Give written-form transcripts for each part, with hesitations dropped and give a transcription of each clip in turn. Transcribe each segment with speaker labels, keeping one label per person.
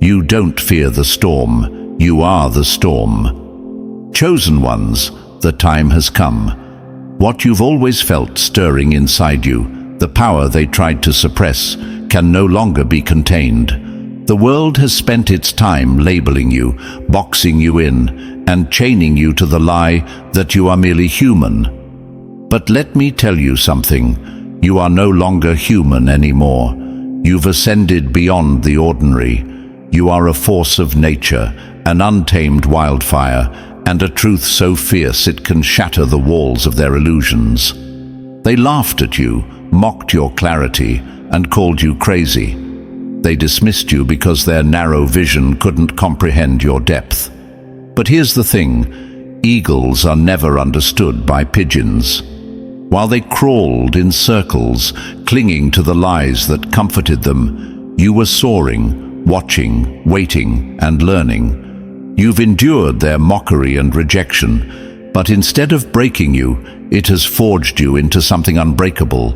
Speaker 1: You don't fear the storm, you are the storm. Chosen ones, the time has come. What you've always felt stirring inside you, the power they tried to suppress, can no longer be contained. The world has spent its time labeling you, boxing you in, and chaining you to the lie that you are merely human. But let me tell you something. You are no longer human anymore. You've ascended beyond the ordinary. You are a force of nature, an untamed wildfire, and a truth so fierce it can shatter the walls of their illusions. They laughed at you, mocked your clarity, and called you crazy. They dismissed you because their narrow vision couldn't comprehend your depth. But here's the thing, eagles are never understood by pigeons. While they crawled in circles, clinging to the lies that comforted them, you were soaring, watching, waiting, and learning. You've endured their mockery and rejection, but instead of breaking you, it has forged you into something unbreakable.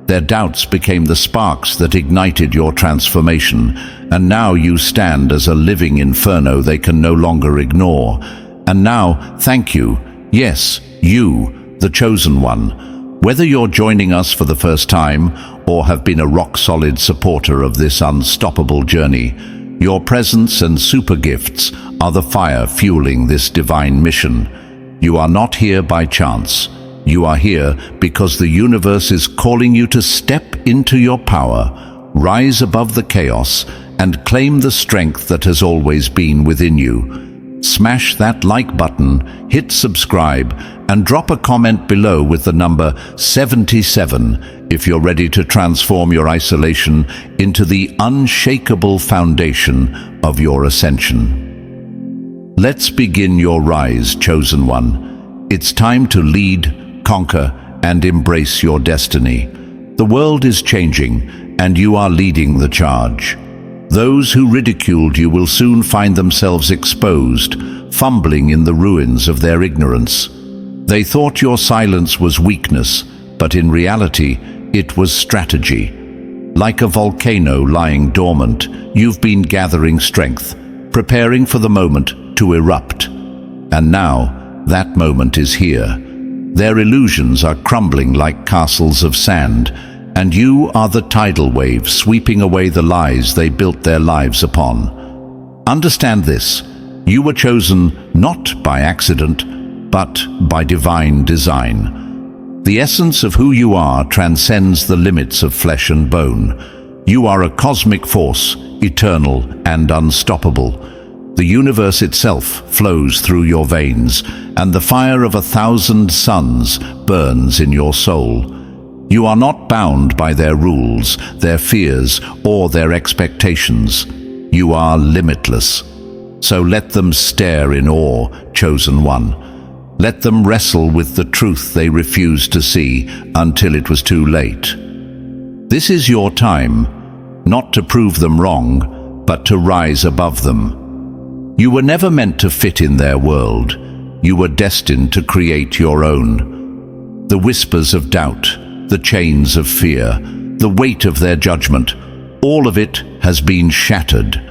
Speaker 1: Their doubts became the sparks that ignited your transformation, and now you stand as a living inferno they can no longer ignore. And now, thank you, yes, you, the chosen one. Whether you're joining us for the first time or have been a rock-solid supporter of this unstoppable journey, your presence and super gifts are the fire fueling this divine mission. You are not here by chance. You are here because the universe is calling you to step into your power, rise above the chaos, and claim the strength that has always been within you. Smash that like button, hit subscribe, and drop a comment below with the number 77 if you're ready to transform your isolation into the unshakable foundation of your ascension. Let's begin your rise, chosen one. It's time to lead, conquer, and embrace your destiny. The world is changing, and you are leading the charge. Those who ridiculed you will soon find themselves exposed, fumbling in the ruins of their ignorance. They thought your silence was weakness, but in reality, it was strategy. Like a volcano lying dormant, you've been gathering strength, preparing for the moment to erupt. And now, that moment is here. Their illusions are crumbling like castles of sand, and you are the tidal wave sweeping away the lies they built their lives upon. Understand this, you were chosen not by accident, but by divine design. The essence of who you are transcends the limits of flesh and bone. You are a cosmic force, eternal and unstoppable. The universe itself flows through your veins, and the fire of 1,000 suns burns in your soul. You are not bound by their rules, their fears, or their expectations. You are limitless. So let them stare in awe, chosen one. Let them wrestle with the truth they refused to see until it was too late. This is your time, not to prove them wrong, but to rise above them. You were never meant to fit in their world. You were destined to create your own. The whispers of doubt, the chains of fear, the weight of their judgment, all of it has been shattered.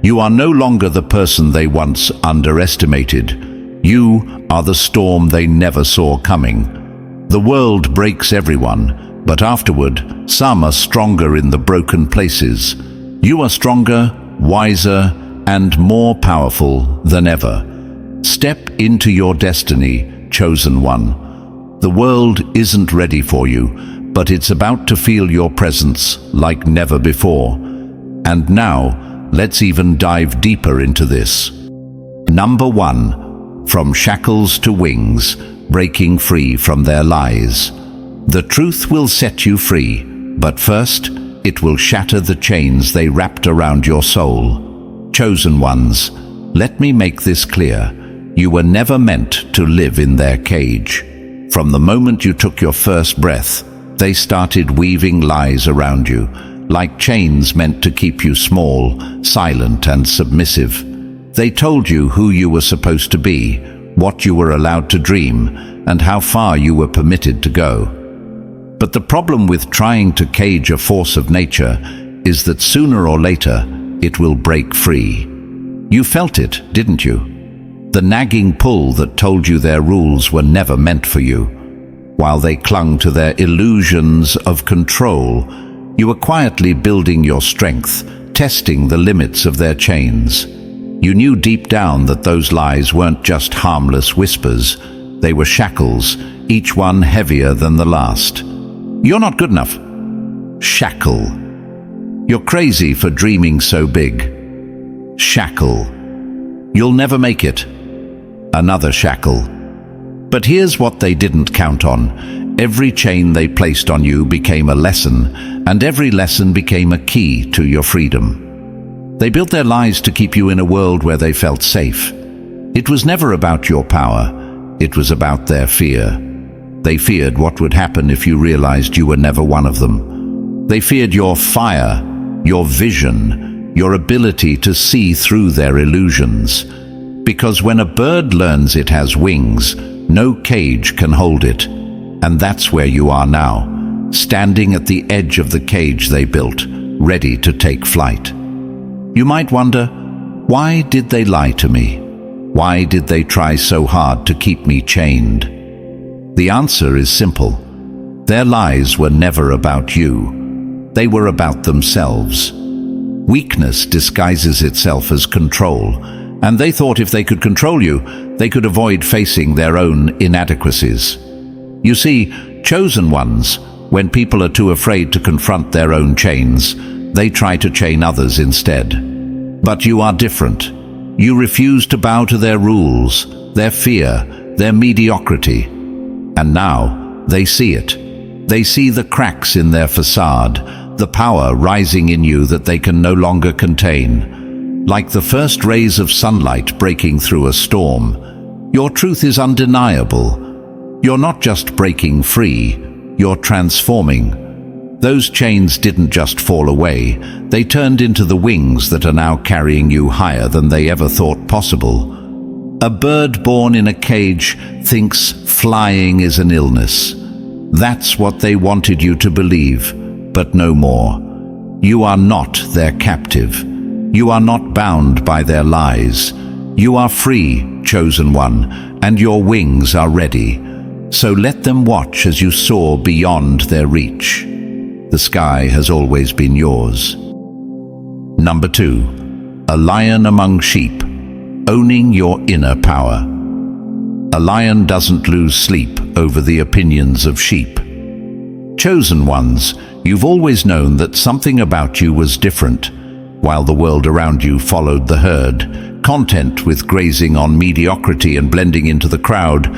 Speaker 1: You are no longer the person they once underestimated. You are the storm they never saw coming. The world breaks everyone, but afterward, some are stronger in the broken places. You are stronger, wiser, and more powerful than ever. Step into your destiny, chosen one. The world isn't ready for you, but it's about to feel your presence like never before. And now, let's even dive deeper into this. Number 1. From shackles to wings, breaking free from their lies. The truth will set you free, but first, it will shatter the chains they wrapped around your soul. Chosen ones, let me make this clear. You were never meant to live in their cage. From the moment you took your first breath, they started weaving lies around you, like chains meant to keep you small, silent, and submissive. They told you who you were supposed to be, what you were allowed to dream, and how far you were permitted to go. But the problem with trying to cage a force of nature is that sooner or later, it will break free. You felt it, didn't you? The nagging pull that told you their rules were never meant for you. While they clung to their illusions of control, you were quietly building your strength, testing the limits of their chains. You knew deep down that those lies weren't just harmless whispers. They were shackles, each one heavier than the last. You're not good enough. Shackle. You're crazy for dreaming so big. Shackle. You'll never make it. Another shackle. But here's what they didn't count on. Every chain they placed on you became a lesson, and every lesson became a key to your freedom. They built their lies to keep you in a world where they felt safe. It was never about your power. It was about their fear. They feared what would happen if you realized you were never one of them. They feared your fire, your vision, your ability to see through their illusions. Because when a bird learns it has wings, no cage can hold it. And that's where you are now, standing at the edge of the cage they built, ready to take flight. You might wonder, why did they lie to me? Why did they try so hard to keep me chained? The answer is simple. Their lies were never about you. They were about themselves. Weakness disguises itself as control, and they thought if they could control you, they could avoid facing their own inadequacies. You see, chosen ones, when people are too afraid to confront their own chains, they try to chain others instead. But you are different. You refuse to bow to their rules, their fear, their mediocrity. And now they see it. They see the cracks in their facade, the power rising in you that they can no longer contain. Like the first rays of sunlight breaking through a storm, your truth is undeniable. You're not just breaking free, you're transforming. Those chains didn't just fall away, they turned into the wings that are now carrying you higher than they ever thought possible. A bird born in a cage thinks flying is an illness. That's what they wanted you to believe, but no more. You are not their captive. You are not bound by their lies. You are free, chosen one, and your wings are ready. So let them watch as you soar beyond their reach. The sky has always been yours. Number 2. A lion among sheep, owning your inner power. A lion doesn't lose sleep over the opinions of sheep. Chosen ones, you've always known that something about you was different. While the world around you followed the herd, content with grazing on mediocrity and blending into the crowd,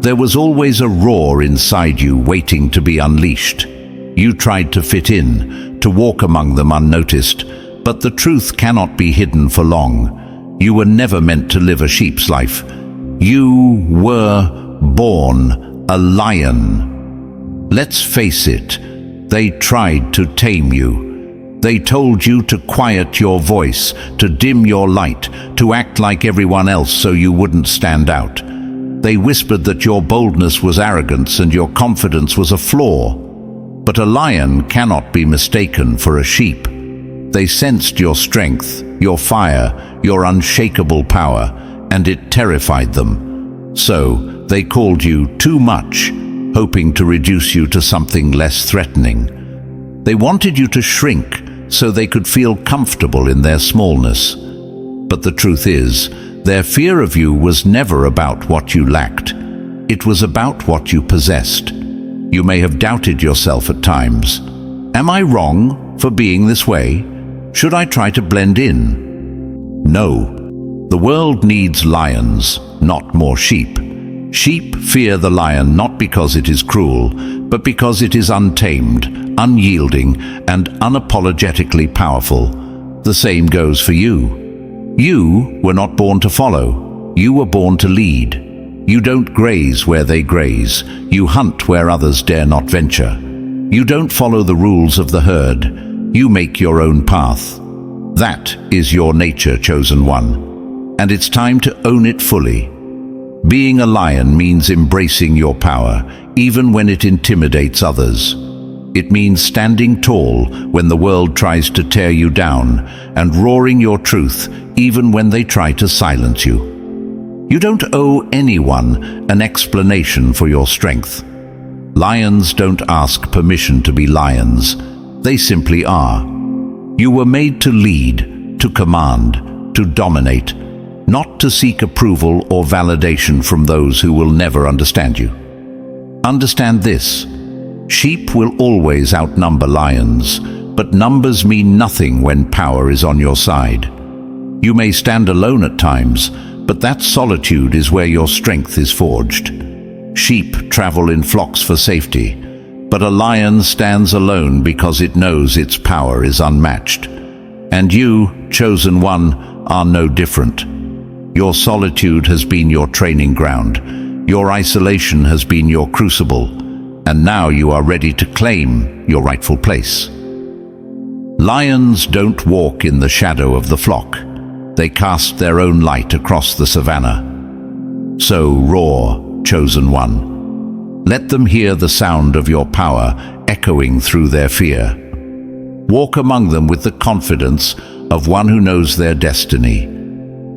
Speaker 1: there was always a roar inside you waiting to be unleashed. You tried to fit in, to walk among them unnoticed, but the truth cannot be hidden for long. You were never meant to live a sheep's life. You were born a lion. Let's face it, they tried to tame you. They told you to quiet your voice, to dim your light, to act like everyone else so you wouldn't stand out. They whispered that your boldness was arrogance and your confidence was a flaw. But a lion cannot be mistaken for a sheep. They sensed your strength, your fire, your unshakable power, and it terrified them. So they called you too much, hoping to reduce you to something less threatening. They wanted you to shrink so they could feel comfortable in their smallness. But the truth is, their fear of you was never about what you lacked. It was about what you possessed. You may have doubted yourself at times. Am I wrong for being this way? Should I try to blend in? No. The world needs lions, not more sheep. Sheep fear the lion not because it is cruel, but because it is untamed, unyielding, and unapologetically powerful. The same goes for you. You were not born to follow. You were born to lead. You don't graze where they graze. You hunt where others dare not venture. You don't follow the rules of the herd. You make your own path. That is your nature, chosen one. And it's time to own it fully. Being a lion means embracing your power, even when it intimidates others. It means standing tall when the world tries to tear you down, and roaring your truth even when they try to silence you. You don't owe anyone an explanation for your strength. Lions don't ask permission to be lions. They simply are. You were made to lead, to command, to dominate, not to seek approval or validation from those who will never understand you. Understand this: sheep will always outnumber lions, but numbers mean nothing when power is on your side. You may stand alone at times, but that solitude is where your strength is forged. Sheep travel in flocks for safety, but a lion stands alone because it knows its power is unmatched. And you, chosen one, are no different. Your solitude has been your training ground. Your isolation has been your crucible, and now you are ready to claim your rightful place. Lions don't walk in the shadow of the flock. They cast their own light across the savannah. So roar, chosen one. Let them hear the sound of your power echoing through their fear. Walk among them with the confidence of one who knows their destiny.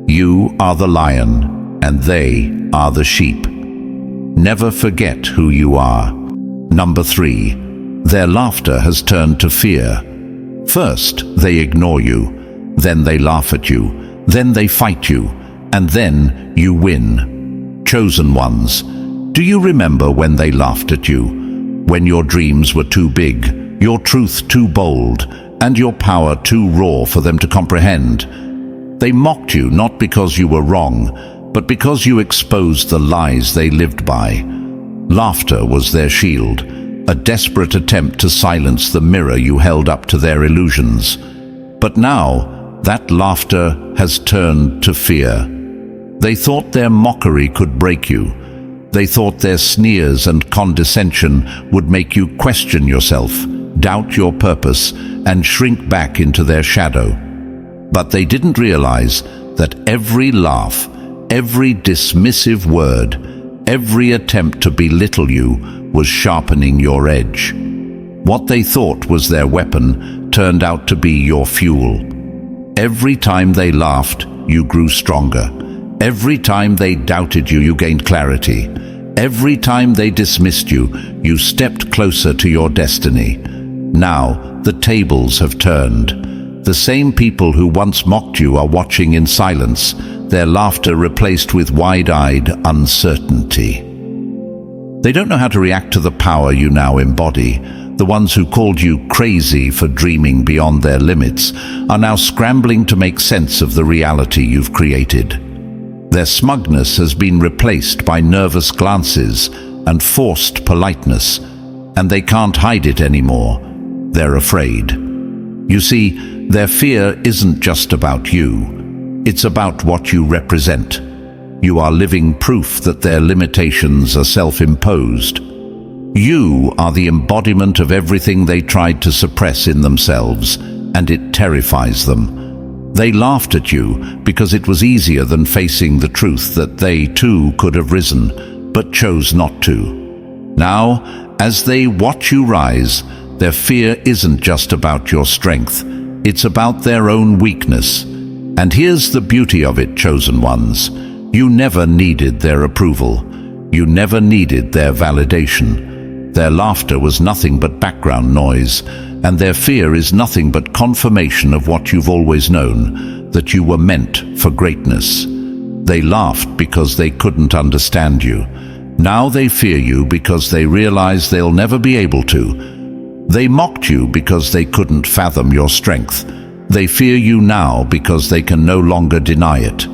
Speaker 1: You are the lion, and they are the sheep. Never forget who you are. Number 3, their laughter has turned to fear. First, they ignore you. Then they laugh at you. Then they fight you. And then you win. Chosen ones, do you remember when they laughed at you? When your dreams were too big, your truth too bold, and your power too raw for them to comprehend? They mocked you not because you were wrong, but because you exposed the lies they lived by. Laughter was their shield, a desperate attempt to silence the mirror you held up to their illusions. But now, that laughter has turned to fear. They thought their mockery could break you. They thought their sneers and condescension would make you question yourself, doubt your purpose, and shrink back into their shadow. But they didn't realize that every laugh, every dismissive word, every attempt to belittle you was sharpening your edge. What they thought was their weapon turned out to be your fuel. Every time they laughed, you grew stronger. Every time they doubted you, you gained clarity. Every time they dismissed you, you stepped closer to your destiny. Now, the tables have turned. The same people who once mocked you are watching in silence, their laughter replaced with wide-eyed uncertainty. They don't know how to react to the power you now embody. The ones who called you crazy for dreaming beyond their limits are now scrambling to make sense of the reality you've created. Their smugness has been replaced by nervous glances and forced politeness, and they can't hide it anymore. They're afraid. You see, their fear isn't just about you. It's about what you represent. You are living proof that their limitations are self-imposed. You are the embodiment of everything they tried to suppress in themselves, and it terrifies them. They laughed at you because it was easier than facing the truth that they too could have risen, but chose not to. Now, as they watch you rise, their fear isn't just about your strength, it's about their own weakness. And here's the beauty of it, chosen ones. You never needed their approval. You never needed their validation. Their laughter was nothing but background noise, and their fear is nothing but confirmation of what you've always known, that you were meant for greatness. They laughed because they couldn't understand you. Now they fear you because they realize they'll never be able to. They mocked you because they couldn't fathom your strength. They fear you now because they can no longer deny it.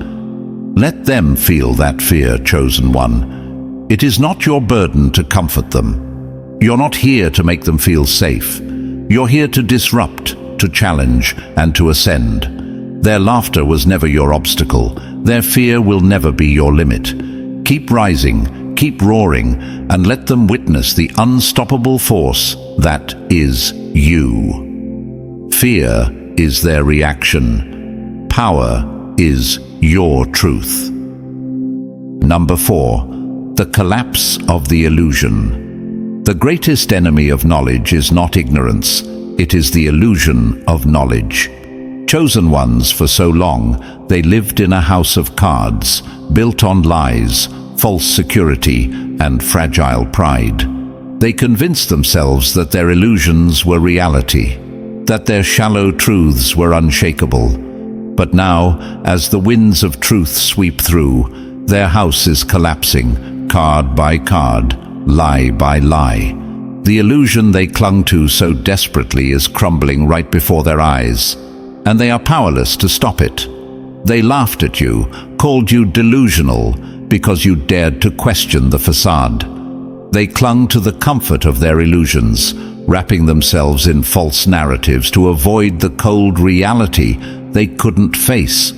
Speaker 1: Let them feel that fear, chosen one. It is not your burden to comfort them. You're not here to make them feel safe. You're here to disrupt, to challenge, and to ascend. Their laughter was never your obstacle. Their fear will never be your limit. Keep rising, keep roaring, and let them witness the unstoppable force that is you. Fear is their reaction. Power is your truth. Number 4, the collapse of the illusion. The greatest enemy of knowledge is not ignorance, it is the illusion of knowledge. chosen ones for so long, they lived in a house of cards, built on lies, false security, and fragile pride. They convinced themselves that their illusions were reality, that their shallow truths were unshakable. But now, as the winds of truth sweep through, their house is collapsing, card by card, lie by lie. The illusion they clung to so desperately is crumbling right before their eyes, and they are powerless to stop it. They laughed at you, called you delusional, because you dared to question the facade. They clung to the comfort of their illusions, wrapping themselves in false narratives to avoid the cold reality they couldn't face.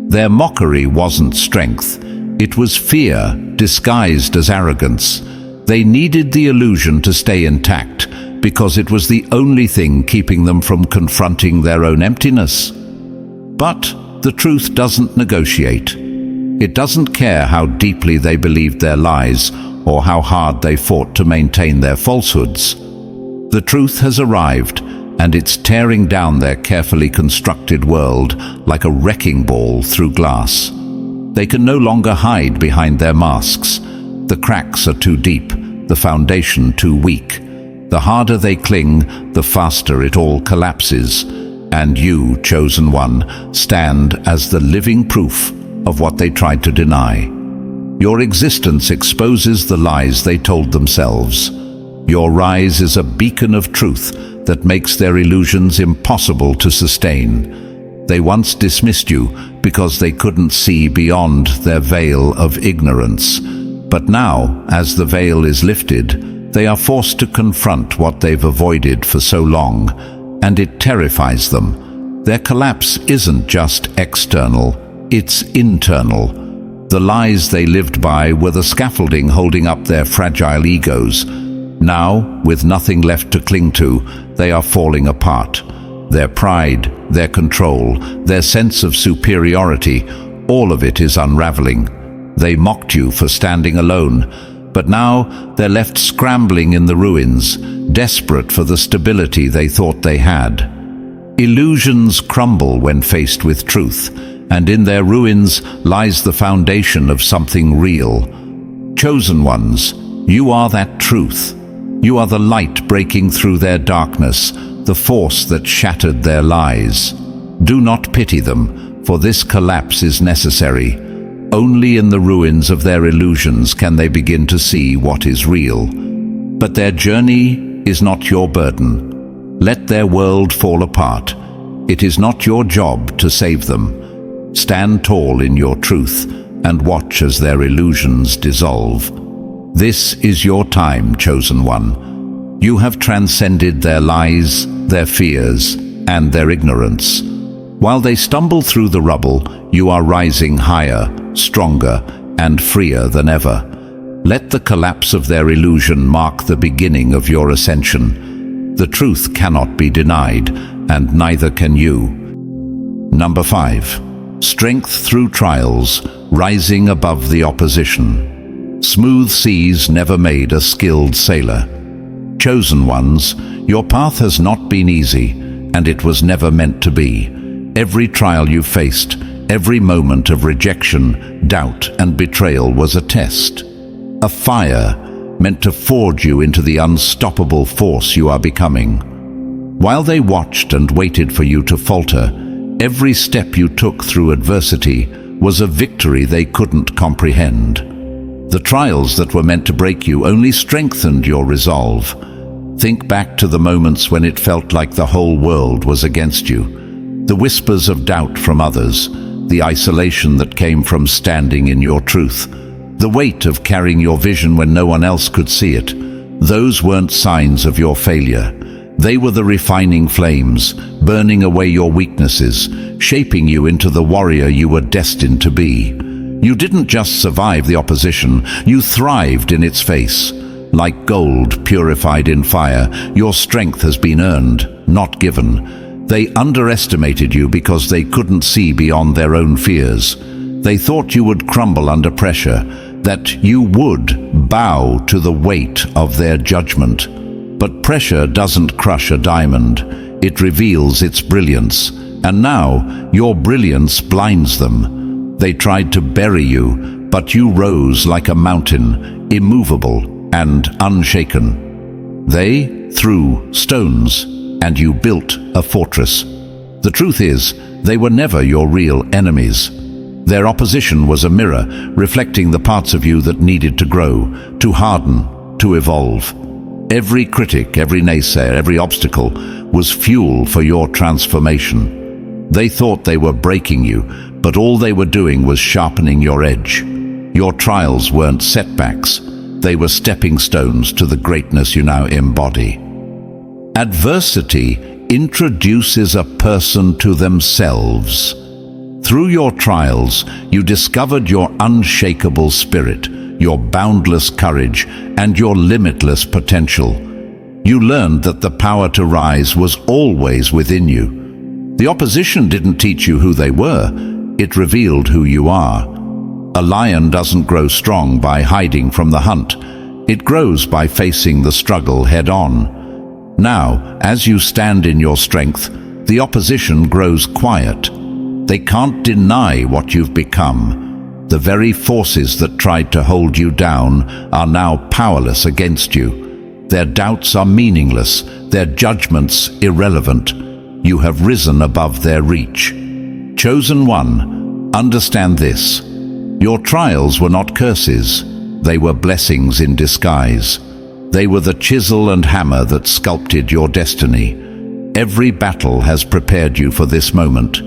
Speaker 1: Their mockery wasn't strength, it was fear disguised as arrogance. They needed the illusion to stay intact because it was the only thing keeping them from confronting their own emptiness. But the truth doesn't negotiate. It doesn't care how deeply they believed their lies or how hard they fought to maintain their falsehoods. The truth has arrived, and it's tearing down their carefully constructed world like a wrecking ball through glass. They can no longer hide behind their masks. The cracks are too deep, the foundation too weak. The harder they cling, the faster it all collapses. And you, chosen one, stand as the living proof of what they tried to deny. Your existence exposes the lies they told themselves. Your rise is a beacon of truth that makes their illusions impossible to sustain. They once dismissed you because they couldn't see beyond their veil of ignorance. But now, as the veil is lifted, they are forced to confront what they've avoided for so long, and it terrifies them. Their collapse isn't just external, it's internal. The lies they lived by were the scaffolding holding up their fragile egos. Now, with nothing left to cling to, they are falling apart. Their pride, their control, their sense of superiority, all of it is unraveling. They mocked you for standing alone, but now they're left scrambling in the ruins, desperate for the stability they thought they had. Illusions crumble when faced with truth, and in their ruins lies the foundation of something real. Chosen ones, you are that truth. You are the light breaking through their darkness, the force that shattered their lies. Do not pity them, for this collapse is necessary. Only in the ruins of their illusions can they begin to see what is real. But their journey is not your burden. Let their world fall apart. It is not your job to save them. Stand tall in your truth and watch as their illusions dissolve. This is your time, chosen one. You have transcended their lies, their fears, and their ignorance. While they stumble through the rubble, you are rising higher, stronger, and freer than ever. Let the collapse of their illusion mark the beginning of your ascension. The truth cannot be denied, and neither can you. Number 5. Strength through trials, rising above the opposition. Smooth seas never made a skilled sailor. Chosen ones, your path has not been easy, and it was never meant to be. Every trial you faced, every moment of rejection, doubt, and betrayal was a test. A fire meant to forge you into the unstoppable force you are becoming. While they watched and waited for you to falter, every step you took through adversity was a victory they couldn't comprehend. The trials that were meant to break you only strengthened your resolve. Think back to the moments when it felt like the whole world was against you. The whispers of doubt from others, the isolation that came from standing in your truth, the weight of carrying your vision when no one else could see it. Those weren't signs of your failure. They were the refining flames, burning away your weaknesses, shaping you into the warrior you were destined to be. You didn't just survive the opposition, you thrived in its face. Like gold purified in fire, your strength has been earned, not given. They underestimated you because they couldn't see beyond their own fears. They thought you would crumble under pressure, that you would bow to the weight of their judgment. But pressure doesn't crush a diamond. It reveals its brilliance. and now your brilliance blinds them. They tried to bury you, but you rose like a mountain, immovable and unshaken. They threw stones, and you built a fortress. The truth is, they were never your real enemies. Their opposition was a mirror, reflecting the parts of you that needed to grow, to harden, to evolve. Every critic, every naysayer, every obstacle was fuel for your transformation. They thought they were breaking you, but all they were doing was sharpening your edge. Your trials weren't setbacks. They were stepping stones to the greatness you now embody. Adversity introduces a person to themselves. Through your trials, you discovered your unshakable spirit, your boundless courage, and your limitless potential. You learned that the power to rise was always within you. The opposition didn't teach you who they were, it revealed who you are. A lion doesn't grow strong by hiding from the hunt. It grows by facing the struggle head-on. Now, as you stand in your strength, the opposition grows quiet. They can't deny what you've become. The very forces that tried to hold you down are now powerless against you. Their doubts are meaningless, their judgments irrelevant. You have risen above their reach. Chosen one, understand this. Your trials were not curses. They were blessings in disguise. They were the chisel and hammer that sculpted your destiny. Every battle has prepared you for this moment.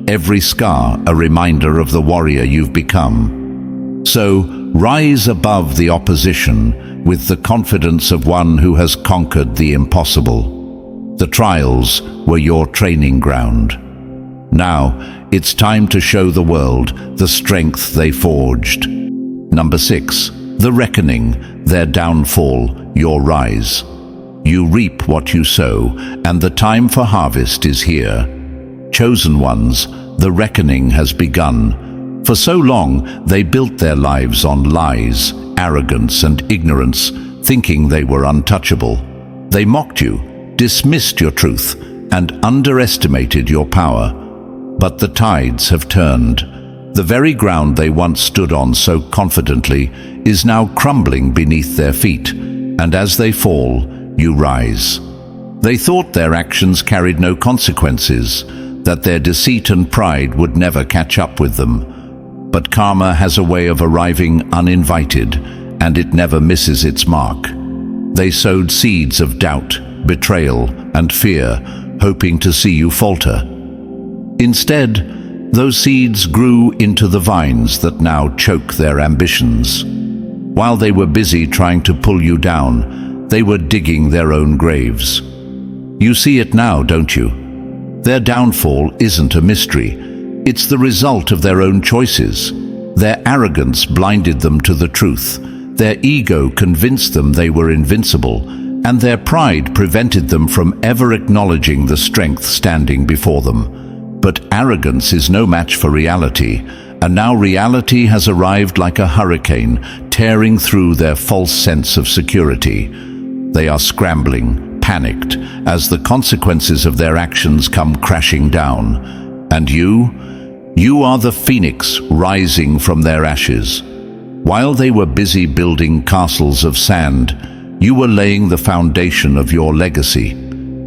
Speaker 1: Every scar a reminder of the warrior you've become. So, rise above the opposition with the confidence of one who has conquered the impossible. The trials were your training ground. Now, it's time to show the world the strength they forged. Number 6. The reckoning, their downfall, your rise. You reap what you sow, and the time for harvest is here. Chosen ones, the reckoning has begun. For so long, they built their lives on lies, arrogance, and ignorance, thinking they were untouchable. They mocked you, dismissed your truth, and underestimated your power. But the tides have turned. The very ground they once stood on so confidently is now crumbling beneath their feet, and as they fall, you rise. They thought their actions carried no consequences, that their deceit and pride would never catch up with them. But karma has a way of arriving uninvited, and it never misses its mark. They sowed seeds of doubt, betrayal, and fear, hoping to see you falter. Instead, those seeds grew into the vines that now choke their ambitions. While they were busy trying to pull you down, they were digging their own graves. You see it now, don't you? Their downfall isn't a mystery. It's the result of their own choices. Their arrogance blinded them to the truth. Their ego convinced them they were invincible, and their pride prevented them from ever acknowledging the strength standing before them. But arrogance is no match for reality, and now reality has arrived like a hurricane, tearing through their false sense of security. They are scrambling, panicked, as the consequences of their actions come crashing down. And you are the phoenix rising from their ashes. While they were busy building castles of sand, you were laying the foundation of your legacy.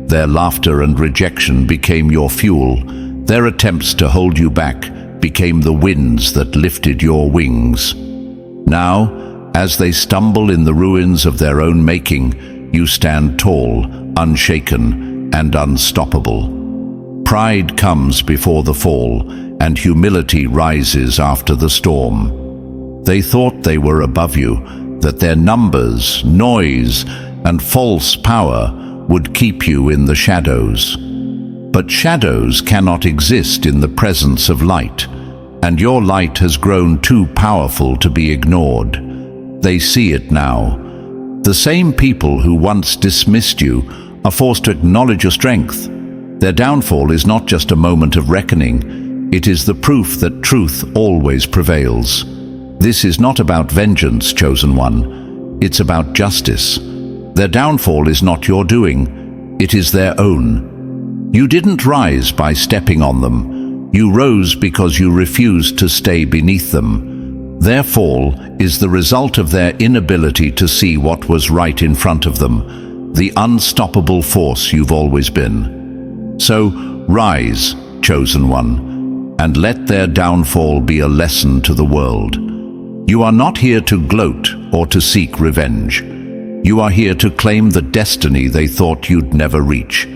Speaker 1: Their laughter and rejection became your fuel. Their attempts to hold you back became the winds that lifted your wings. Now, as they stumble in the ruins of their own making, you stand tall, unshaken, and unstoppable. Pride comes before the fall, and humility rises after the storm. They thought they were above you, that their numbers, noise, and false power would keep you in the shadows. But shadows cannot exist in the presence of light, and your light has grown too powerful to be ignored. They see it now. The same people who once dismissed you are forced to acknowledge your strength. Their downfall is not just a moment of reckoning, it is the proof that truth always prevails. This is not about vengeance, chosen one. It's about justice. Their downfall is not your doing, it is their own. You didn't rise by stepping on them. You rose because you refused to stay beneath them. Their fall is the result of their inability to see what was right in front of them, the unstoppable force you've always been. So, rise, chosen one, and let their downfall be a lesson to the world. You are not here to gloat or to seek revenge. You are here to claim the destiny they thought you'd never reach.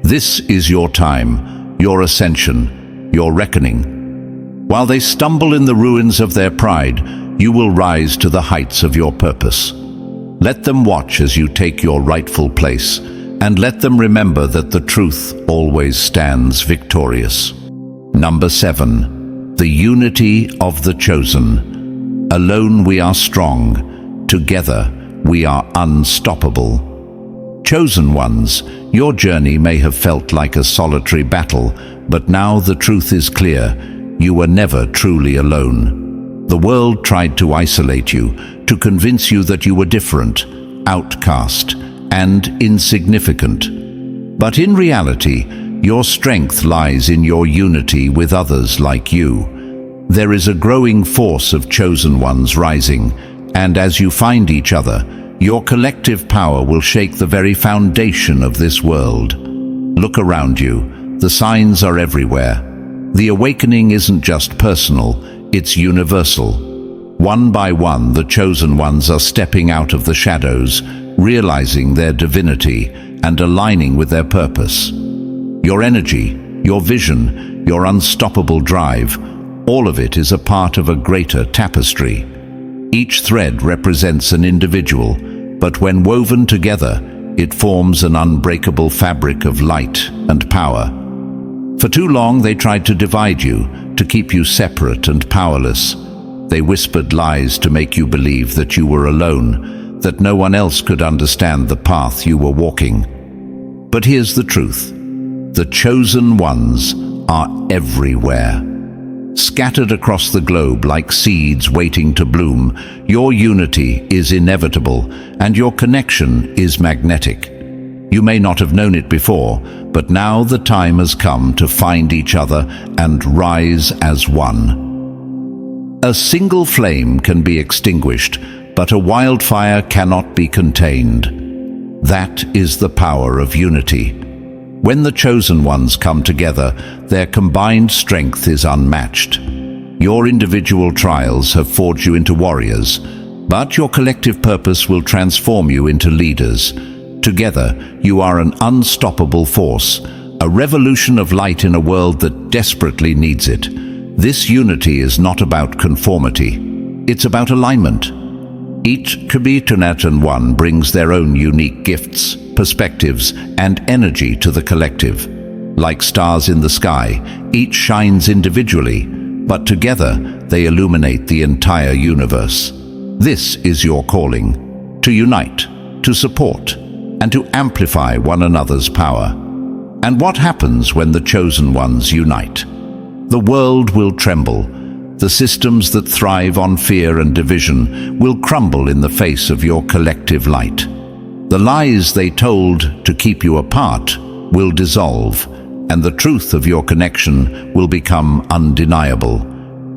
Speaker 1: This is your time, your ascension, your reckoning. While they stumble in the ruins of their pride, you will rise to the heights of your purpose. Let them watch as you take your rightful place, and let them remember that the truth always stands victorious. Number 7. The unity of the chosen. Alone we are strong, together we are unstoppable. Chosen ones, your journey may have felt like a solitary battle, but now the truth is clear. You were never truly alone. The world tried to isolate you, to convince you that you were different, outcast, and insignificant. But in reality, your strength lies in your unity with others like you. There is a growing force of chosen ones rising, and as you find each other, your collective power will shake the very foundation of this world. Look around you. The signs are everywhere. The awakening isn't just personal, it's universal. One by one, the chosen ones are stepping out of the shadows, realizing their divinity and aligning with their purpose. Your energy, your vision, your unstoppable drive, all of it is a part of a greater tapestry. Each thread represents an individual, but when woven together, it forms an unbreakable fabric of light and power. For too long, they tried to divide you, to keep you separate and powerless. They whispered lies to make you believe that you were alone, that no one else could understand the path you were walking. But here's the truth. The chosen ones are everywhere. Scattered across the globe like seeds waiting to bloom, your unity is inevitable and your connection is magnetic. You may not have known it before, but now the time has come to find each other and rise as one. A single flame can be extinguished, but a wildfire cannot be contained. That is the power of unity. When the chosen ones come together, their combined strength is unmatched. Your individual trials have forged you into warriors, but your collective purpose will transform you into leaders. Together, you are an unstoppable force, a revolution of light in a world that desperately needs it. This unity is not about conformity. It's about alignment. Each Kabitunatan one brings their own unique gifts, perspectives, and energy to the collective. Like stars in the sky, each shines individually, but together they illuminate the entire universe. This is your calling, to unite, to support, and to amplify one another's power. And what happens when the chosen ones unite? The world will tremble. The systems that thrive on fear and division will crumble in the face of your collective light. The lies they told to keep you apart will dissolve, and the truth of your connection will become undeniable.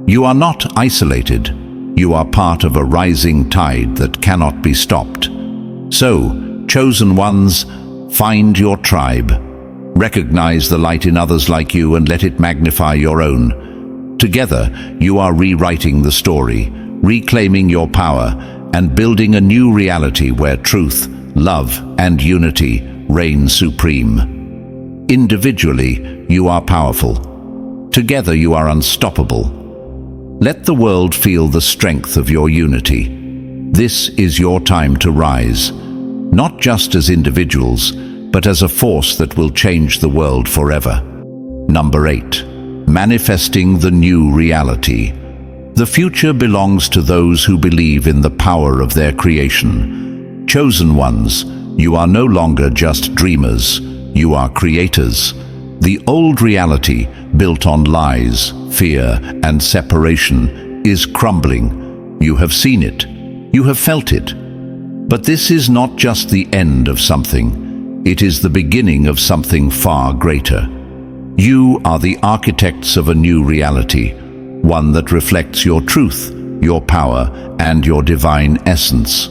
Speaker 1: You are not isolated. You are part of a rising tide that cannot be stopped. So, chosen ones, find your tribe. Recognize the light in others like you and let it magnify your own. Together, you are rewriting the story, reclaiming your power, and building a new reality where truth, love, and unity reign supreme. Individually, you are powerful. Together, you are unstoppable. Let the world feel the strength of your unity. This is your time to rise, not just as individuals, but as a force that will change the world forever. Number 8. Manifesting the new reality. The future belongs to those who believe in the power of their creation. Chosen ones, you are no longer just dreamers, you are creators. The old reality, built on lies, fear, and separation, is crumbling. You have seen it. You have felt it. But this is not just the end of something. It is the beginning of something far greater. You are the architects of a new reality, one that reflects your truth, your power, and your divine essence.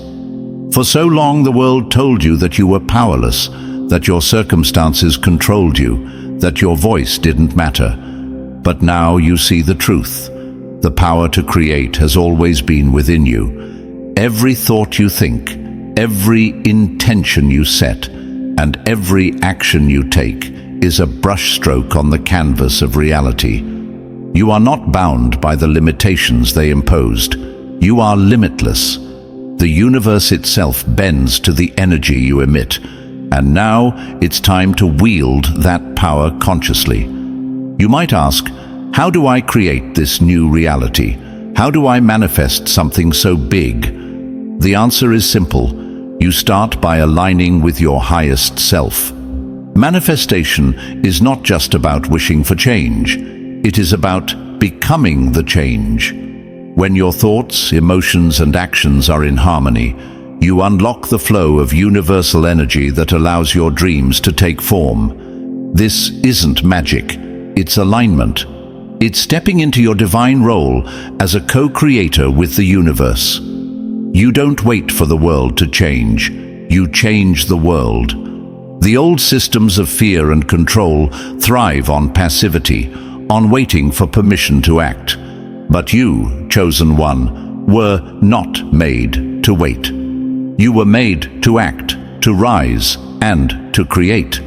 Speaker 1: For so long the world told you that you were powerless, that your circumstances controlled you, that your voice didn't matter. But now you see the truth. The power to create has always been within you. Every thought you think, every intention you set, and every action you take is a brushstroke on the canvas of reality. You are not bound by the limitations they imposed. You are limitless. The universe itself bends to the energy you emit, and now it's time to wield that power consciously. You might ask, how do I create this new reality? How do I manifest something so big? The answer is simple. You start by aligning with your highest self. Manifestation is not just about wishing for change. It is about becoming the change. When your thoughts, emotions, and actions are in harmony, you unlock the flow of universal energy that allows your dreams to take form. This isn't magic, it's alignment. It's stepping into your divine role as a co-creator with the universe. You don't wait for the world to change, you change the world. The old systems of fear and control thrive on passivity, on waiting for permission to act. But you, chosen one, were not made to wait. You were made to act, to rise, and to create.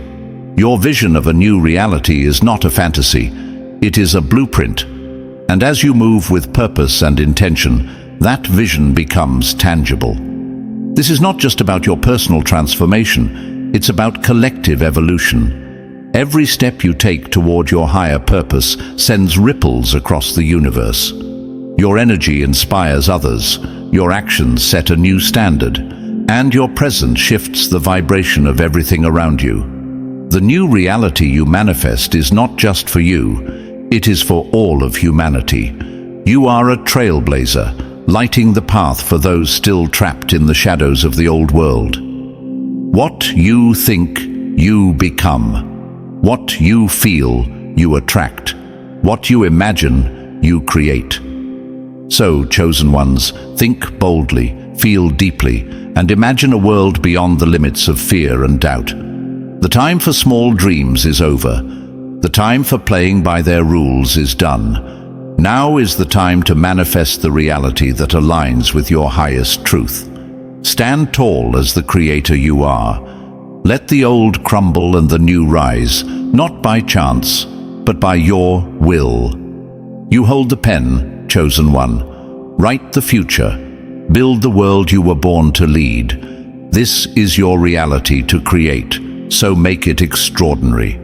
Speaker 1: Your vision of a new reality is not a fantasy. It is a blueprint. And as you move with purpose and intention, that vision becomes tangible. This is not just about your personal transformation, it's about collective evolution. Every step you take toward your higher purpose sends ripples across the universe. Your energy inspires others, your actions set a new standard, and your presence shifts the vibration of everything around you. The new reality you manifest is not just for you, it is for all of humanity. You are a trailblazer, lighting the path for those still trapped in the shadows of the old world. What you think, you become. What you feel, you attract. What you imagine, you create. So, chosen ones, think boldly, feel deeply, and imagine a world beyond the limits of fear and doubt. The time for small dreams is over. The time for playing by their rules is done. Now is the time to manifest the reality that aligns with your highest truth. Stand tall as the creator you are. Let the old crumble and the new rise, not by chance, but by your will. You hold the pen, chosen one. Write the future. Build the world you were born to lead. This is your reality to create, so make it extraordinary.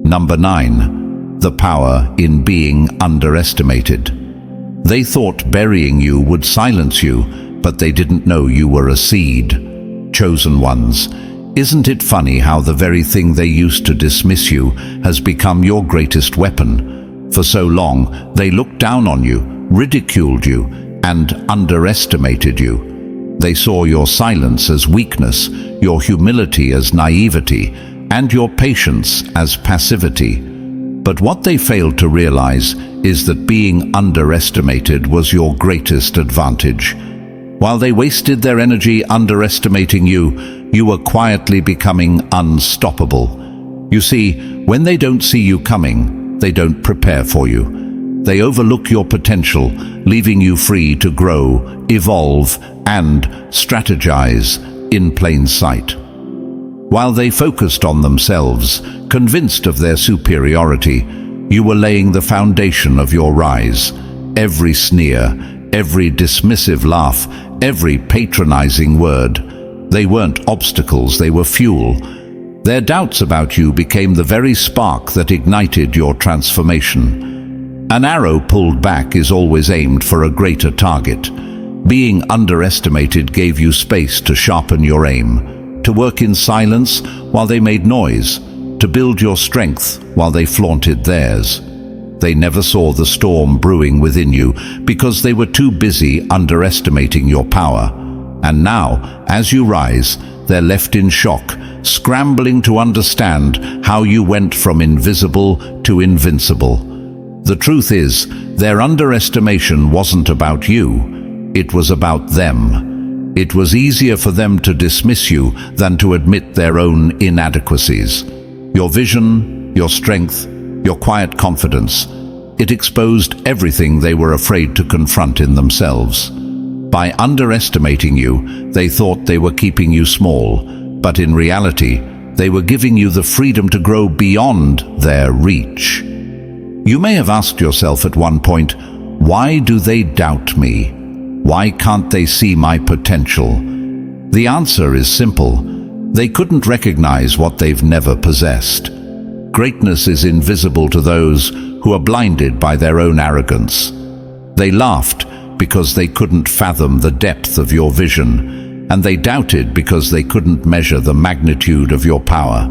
Speaker 1: Number 9. The power in being underestimated. They thought burying you would silence you, but they didn't know you were a seed. Chosen ones, isn't it funny how the very thing they used to dismiss you has become your greatest weapon? For so long, they looked down on you, ridiculed you, and underestimated you. They saw your silence as weakness, your humility as naivety, and your patience as passivity. But what they failed to realize is that being underestimated was your greatest advantage. While they wasted their energy underestimating you, you were quietly becoming unstoppable. You see, when they don't see you coming, they don't prepare for you. They overlook your potential, leaving you free to grow, evolve, and strategize in plain sight. While they focused on themselves, convinced of their superiority, you were laying the foundation of your rise. Every sneer, every dismissive laugh, every patronizing word, they weren't obstacles, they were fuel. Their doubts about you became the very spark that ignited your transformation. An arrow pulled back is always aimed for a greater target. Being underestimated gave you space to sharpen your aim, to work in silence while they made noise, to build your strength while they flaunted theirs. They never saw the storm brewing within you because they were too busy underestimating your power. And now, as you rise, they're left in shock, scrambling to understand how you went from invisible to invincible. The truth is, their underestimation wasn't about you, it was about them. It was easier for them to dismiss you than to admit their own inadequacies. Your vision, your strength, your quiet confidence, it exposed everything they were afraid to confront in themselves. By underestimating you, they thought they were keeping you small, but in reality, they were giving you the freedom to grow beyond their reach. You may have asked yourself at one point, why do they doubt me? Why can't they see my potential? The answer is simple. They couldn't recognize what they've never possessed. Greatness is invisible to those who are blinded by their own arrogance. They laughed because they couldn't fathom the depth of your vision, and they doubted because they couldn't measure the magnitude of your power.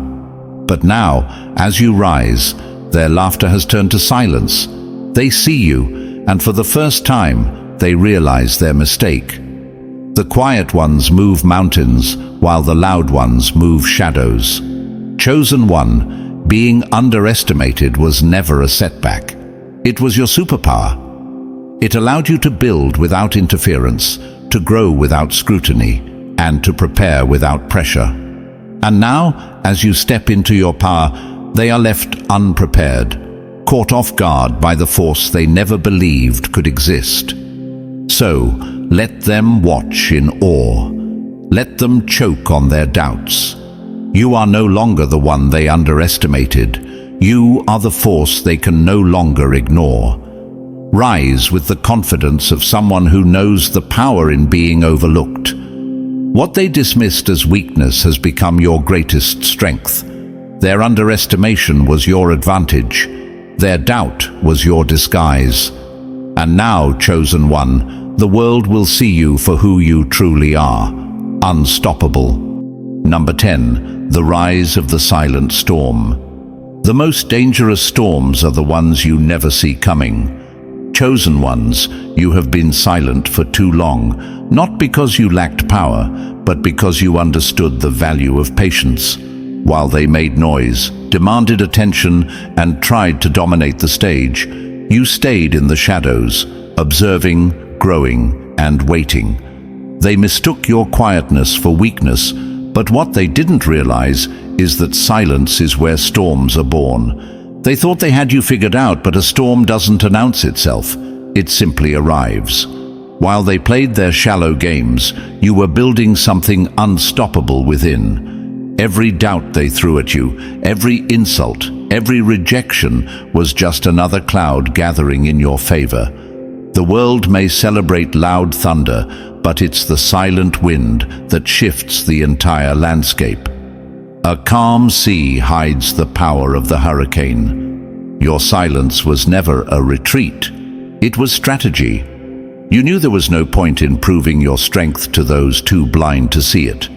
Speaker 1: But now, as you rise, their laughter has turned to silence. They see you, and for the first time, they realize their mistake. The quiet ones move mountains, while the loud ones move shadows. Chosen one, being underestimated was never a setback. It was your superpower. It allowed you to build without interference, to grow without scrutiny, and to prepare without pressure. And now, as you step into your power, they are left unprepared, caught off guard by the force they never believed could exist. So, let them watch in awe. Let them choke on their doubts. You are no longer the one they underestimated. You are the force they can no longer ignore. Rise with the confidence of someone who knows the power in being overlooked. What they dismissed as weakness has become your greatest strength. Their underestimation was your advantage. Their doubt was your disguise. And now, chosen one, the world will see you for who you truly are. Unstoppable. Number 10. The rise of the silent storm. The most dangerous storms are the ones you never see coming. Chosen ones, you have been silent for too long, not because you lacked power, but because you understood the value of patience. While they made noise, demanded attention, and tried to dominate the stage, you stayed in the shadows, observing, growing, and waiting. They mistook your quietness for weakness, but what they didn't realize is that silence is where storms are born. They thought they had you figured out, but a storm doesn't announce itself. It simply arrives. While they played their shallow games, you were building something unstoppable within. Every doubt they threw at you, every insult, every rejection was just another cloud gathering in your favor. The world may celebrate loud thunder, but it's the silent wind that shifts the entire landscape. A calm sea hides the power of the hurricane. Your silence was never a retreat. It was strategy. You knew there was no point in proving your strength to those too blind to see it.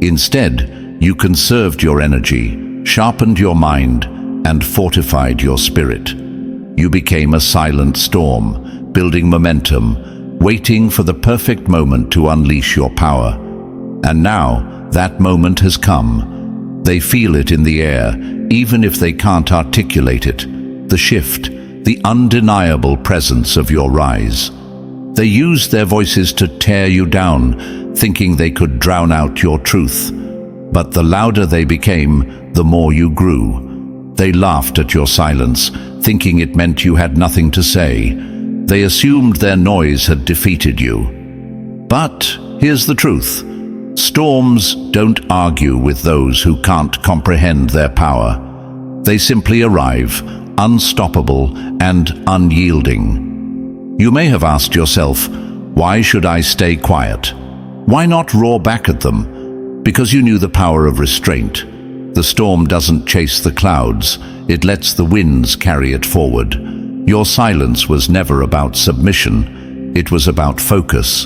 Speaker 1: Instead, you conserved your energy, sharpened your mind, and fortified your spirit. You became a silent storm, building momentum, waiting for the perfect moment to unleash your power. And now, that moment has come. They feel it in the air, even if they can't articulate it. The shift, the undeniable presence of your rise. They used their voices to tear you down, thinking they could drown out your truth. But the louder they became, the more you grew. They laughed at your silence, thinking it meant you had nothing to say. They assumed their noise had defeated you. But here's the truth. Storms don't argue with those who can't comprehend their power. They simply arrive, unstoppable and unyielding. You may have asked yourself, why should I stay quiet? Why not roar back at them? Because you knew the power of restraint. The storm doesn't chase the clouds, it lets the winds carry it forward. Your silence was never about submission, it was about focus.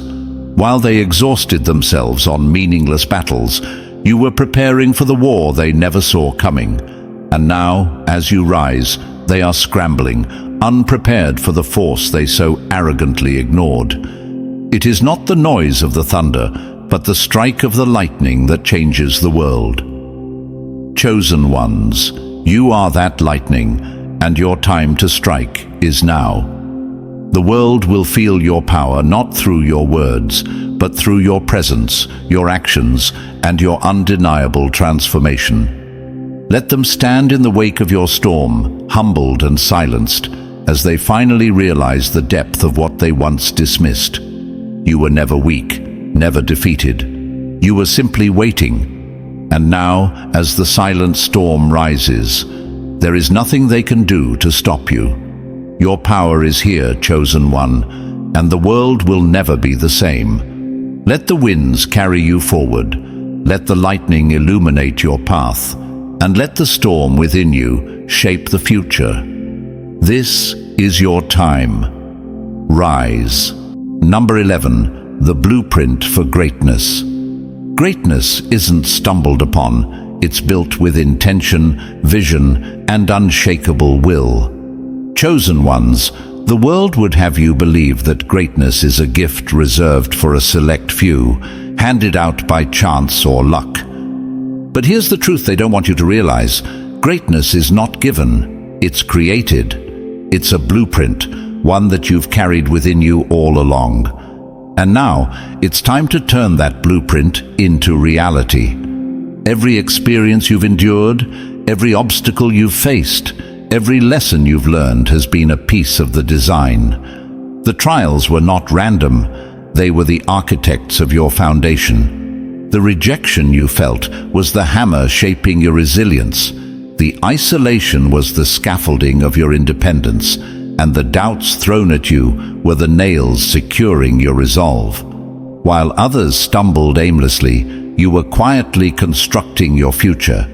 Speaker 1: While they exhausted themselves on meaningless battles, you were preparing for the war they never saw coming. And now, as you rise, they are scrambling, unprepared for the force they so arrogantly ignored. It is not the noise of the thunder, but the strike of the lightning that changes the world. Chosen ones, you are that lightning, and your time to strike is now. The world will feel your power not through your words, but through your presence, your actions, and your undeniable transformation. Let them stand in the wake of your storm, humbled and silenced, as they finally realize the depth of what they once dismissed. You were never weak, never defeated. You were simply waiting. And now, as the silent storm rises, there is nothing they can do to stop you. Your power is here, chosen one, and the world will never be the same. Let the winds carry you forward. Let the lightning illuminate your path, and let the storm within you shape the future. This is your time. Rise. Number 11, the blueprint for greatness. Greatness isn't stumbled upon, it's built with intention, vision, and unshakable will. Chosen ones, the world would have you believe that greatness is a gift reserved for a select few, handed out by chance or luck. But here's the truth they don't want you to realize. Greatness is not given, it's created. It's a blueprint, one that you've carried within you all along. And now, it's time to turn that blueprint into reality. Every experience you've endured, every obstacle you've faced, every lesson you've learned has been a piece of the design. The trials were not random, they were the architects of your foundation. The rejection you felt was the hammer shaping your resilience. The isolation was the scaffolding of your independence, and the doubts thrown at you were the nails securing your resolve. While others stumbled aimlessly, you were quietly constructing your future,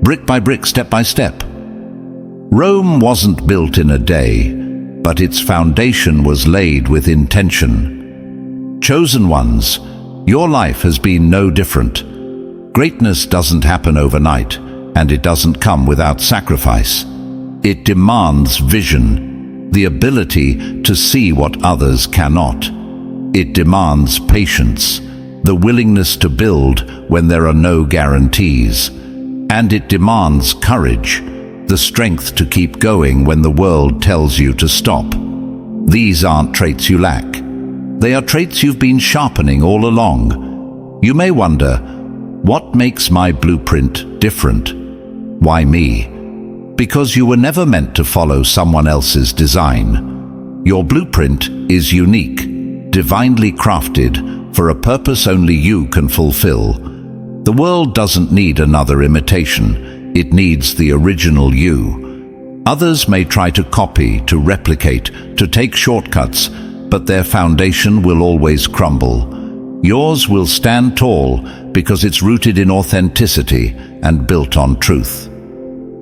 Speaker 1: brick by brick, step by step. Rome wasn't built in a day, but its foundation was laid with intention. Chosen ones, your life has been no different. Greatness doesn't happen overnight, and it doesn't come without sacrifice. It demands vision, the ability to see what others cannot. It demands patience, the willingness to build when there are no guarantees. And it demands courage, the strength to keep going when the world tells you to stop. These aren't traits you lack. They are traits you've been sharpening all along. You may wonder, what makes my blueprint different? Why me? Because you were never meant to follow someone else's design. Your blueprint is unique, divinely crafted for a purpose only you can fulfill. The world doesn't need another imitation. It needs the original you. Others may try to copy, to replicate, to take shortcuts, but their foundation will always crumble. Yours will stand tall because it's rooted in authenticity and built on truth.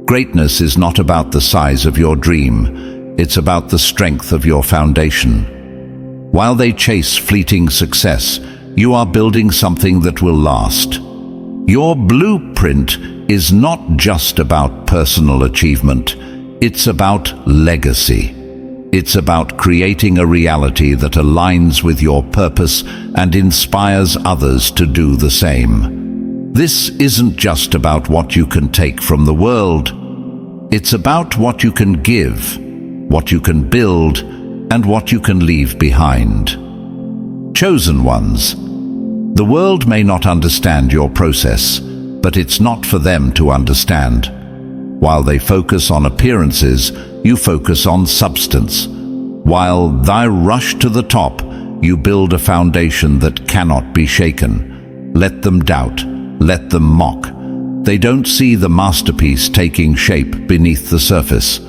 Speaker 1: Greatness is not about the size of your dream, it's about the strength of your foundation. While they chase fleeting success, you are building something that will last. Your blueprint is not just about personal achievement, it's about legacy. It's about creating a reality that aligns with your purpose and inspires others to do the same. This isn't just about what you can take from the world, it's about what you can give, what you can build, and what you can leave behind. Chosen ones, the world may not understand your process, but it's not for them to understand. While they focus on appearances, you focus on substance. While they rush to the top, you build a foundation that cannot be shaken. Let them doubt, let them mock. They don't see the masterpiece taking shape beneath the surface.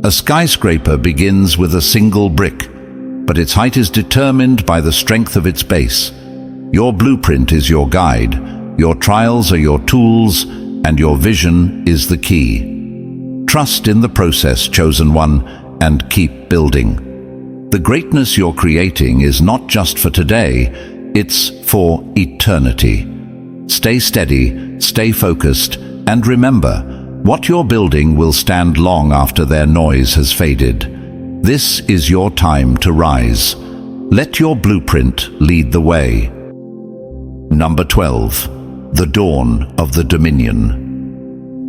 Speaker 1: A skyscraper begins with a single brick, but its height is determined by the strength of its base. Your blueprint is your guide, your trials are your tools, and your vision is the key. Trust in the process, chosen one, and keep building. The greatness you're creating is not just for today, it's for eternity. Stay steady, stay focused, and remember, what you're building will stand long after their noise has faded. This is your time to rise. Let your blueprint lead the way. Number 12. The dawn of the dominion.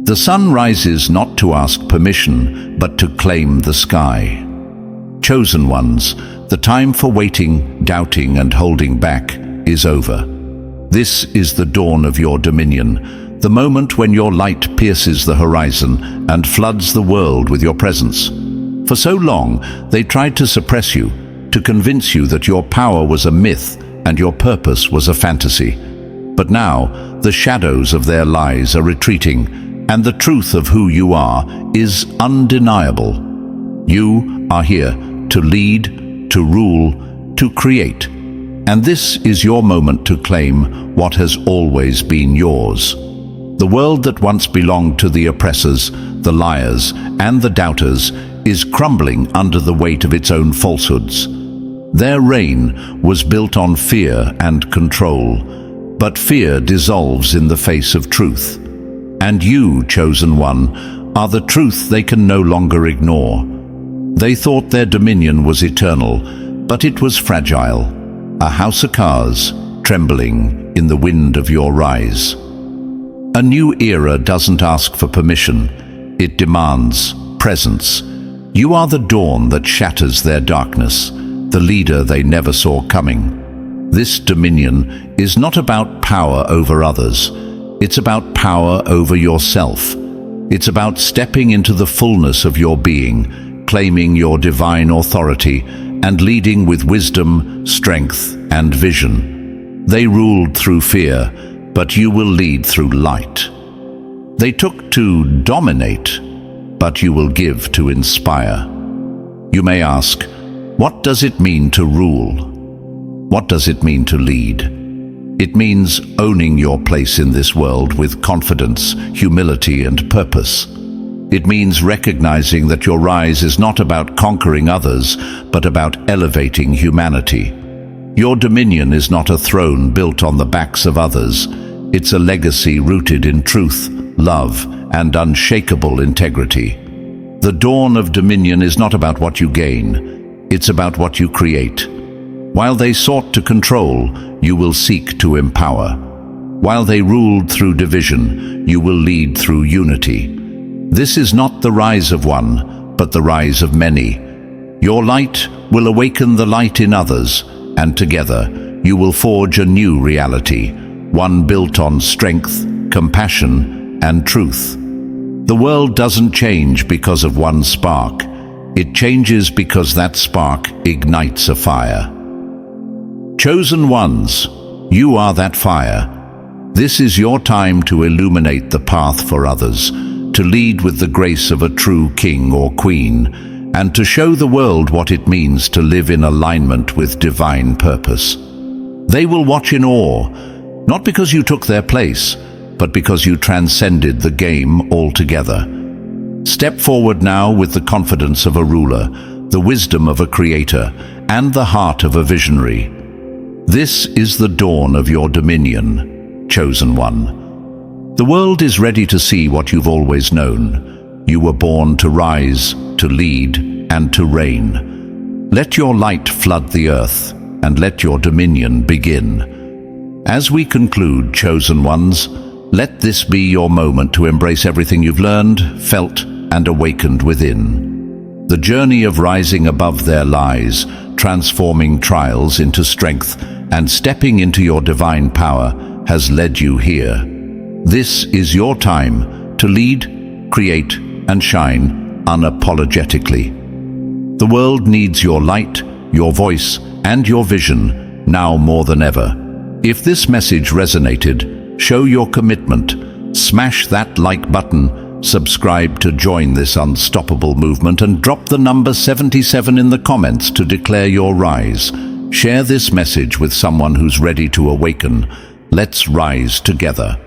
Speaker 1: The sun rises not to ask permission, but to claim the sky. Chosen ones, the time for waiting, doubting, and holding back is over. This is the dawn of your dominion, the moment when your light pierces the horizon and floods the world with your presence. For so long, they tried to suppress you, to convince you that your power was a myth and your purpose was a fantasy. But now, the shadows of their lies are retreating, and the truth of who you are is undeniable. You are here to lead, to rule, to create. And this is your moment to claim what has always been yours. The world that once belonged to the oppressors, the liars, and the doubters is crumbling under the weight of its own falsehoods. Their reign was built on fear and control, but fear dissolves in the face of truth. And you, chosen one, are the truth they can no longer ignore. They thought their dominion was eternal, but it was fragile, a house of cards trembling in the wind of your rise. A new era doesn't ask for permission, it demands presence. You are the dawn that shatters their darkness, the leader they never saw coming. This dominion is not about power over others, it's about power over yourself. It's about stepping into the fullness of your being, claiming your divine authority, and leading with wisdom, strength, and vision. They ruled through fear, but you will lead through light. They took to dominate, but you will give to inspire. You may ask, what does it mean to rule? What does it mean to lead? It means owning your place in this world with confidence, humility, and purpose. It means recognizing that your rise is not about conquering others, but about elevating humanity. Your dominion is not a throne built on the backs of others. It's a legacy rooted in truth, love, and unshakable integrity. The dawn of dominion is not about what you gain, it's about what you create. While they sought to control, you will seek to empower. While they ruled through division, you will lead through unity. This is not the rise of one, but the rise of many. Your light will awaken the light in others, and together you will forge a new reality, one built on strength, compassion, and truth. The world doesn't change because of one spark. It changes because that spark ignites a fire. Chosen ones, you are that fire. This is your time to illuminate the path for others, to lead with the grace of a true king or queen, and to show the world what it means to live in alignment with divine purpose. They will watch in awe, not because you took their place, but because you transcended the game altogether. Step forward now with the confidence of a ruler, the wisdom of a creator, and the heart of a visionary. This is the dawn of your dominion, chosen one. The world is ready to see what you've always known. You were born to rise, to lead, and to reign. Let your light flood the earth, and let your dominion begin. As we conclude, chosen ones, let this be your moment to embrace everything you've learned, felt, and awakened within. The journey of rising above their lies, transforming trials into strength, and stepping into your divine power has led you here. This is your time to lead, create, and shine unapologetically. The world needs your light, your voice, and your vision now more than ever. If this message resonated, show your commitment, smash that like button, subscribe to join this unstoppable movement, and drop the number 77 in the comments to declare your rise. Share this message with someone who's ready to awaken. Let's rise together.